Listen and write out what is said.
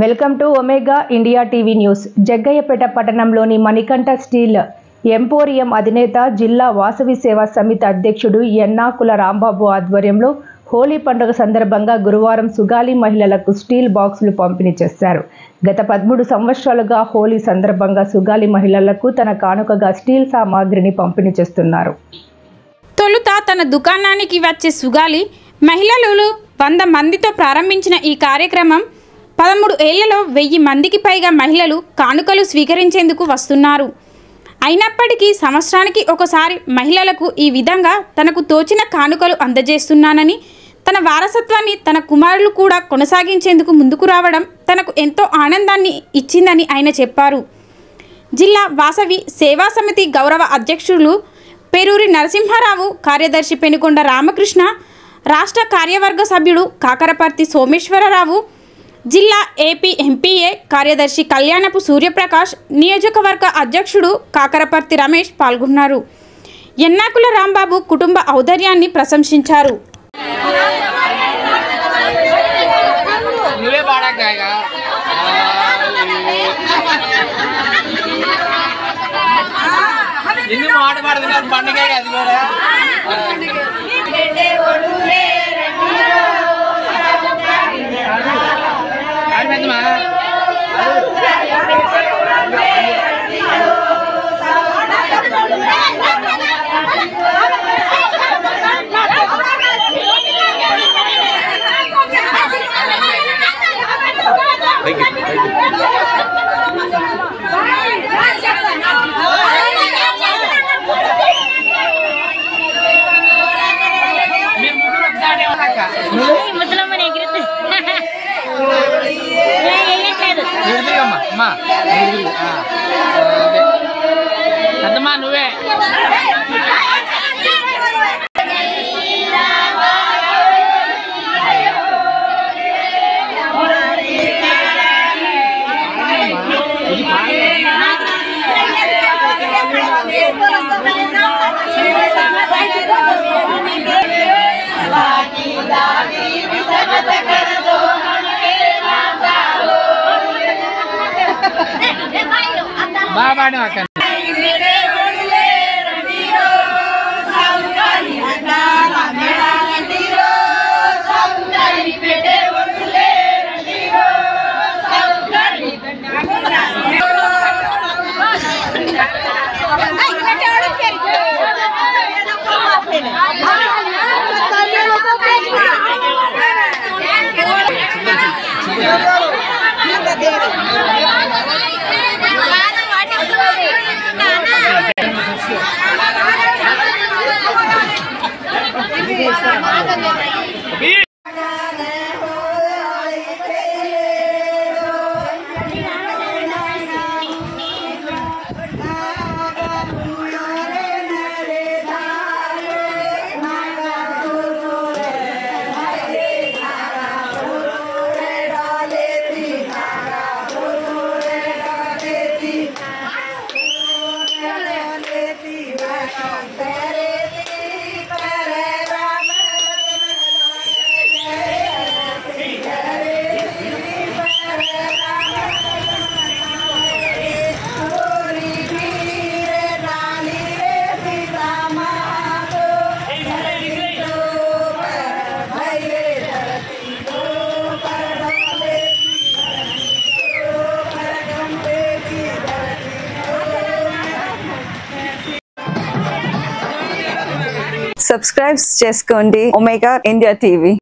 Welcome to omega India TV news. Jaggayyapeta పట్టణంలోని Manikanta steel emporium అధినేత జిల్లా వాసవి సేవా సమితి అధ్యక్షుడు ఎన్నాకుల రాంబాబు ఆధ్వర్యంలో హోలీ పండుగ సందర్భంగా గురువారం సుగాలి మహిళలకు స్టీల్ బాక్సులు పంపిణీ చేశారు. గత 13 సంవత్సరాలుగా హోలీ సందర్భంగా సుగాలి మహిళలకు తన కానుకగా స్టీల్ సామాగ్రిని పంపిణీ చేస్తున్నారు. తొలుత తన దుకాణానికి వచ్చే సుగాలి మహిళలు 100 మందితో ప్రారంభించిన ఈ కార్యక్రమం 13 ఏళ్లలో 1000 మందికి పైగా మహిళలు కానుకలు స్వీకరించేందుకు వస్తున్నారు. అయినప్పటికీ సంవత్సరానికి ఒకసారి మహిళలకు ఈ విధంగా తనకు తోచిన కానుకలు అందజేస్తున్నానని, తన వారసత్వాన్ని తన కుమారులు కూడా కొనసాగించేందుకు ముందుకు రావడం తనకు ఎంతో ఆనందాన్ని ఇచ్చిందని ఆయన చెప్పారు. జిల్లా వాసవి సేవా సమితి గౌరవ అధ్యక్షులు పేరూరి నరసింహారావు, కార్యదర్శి పెనుకొండ రామకృష్ణ, రాష్ట్ర కార్యవర్గ సభ్యుడు కాకరపర్తి సోమేశ్వరరావు, జిల్లా ఏపీ ఎంపీఏ కార్యదర్శి కళ్యాణపు సూర్యప్రకాష్, నియోజకవర్గ అధ్యక్షుడు కాకరపర్తి రమేష్ పాల్గొన్నారు. ఎన్నాకుల రాంబాబు కుటుంబ ఔదార్యాన్ని ప్రశంసించారు. అమ్మా నువ్వే బాబాను అక్క సబ్స్క్రైబ్ చేసుకోండి ఒమేగా ఇండియా టీవీ.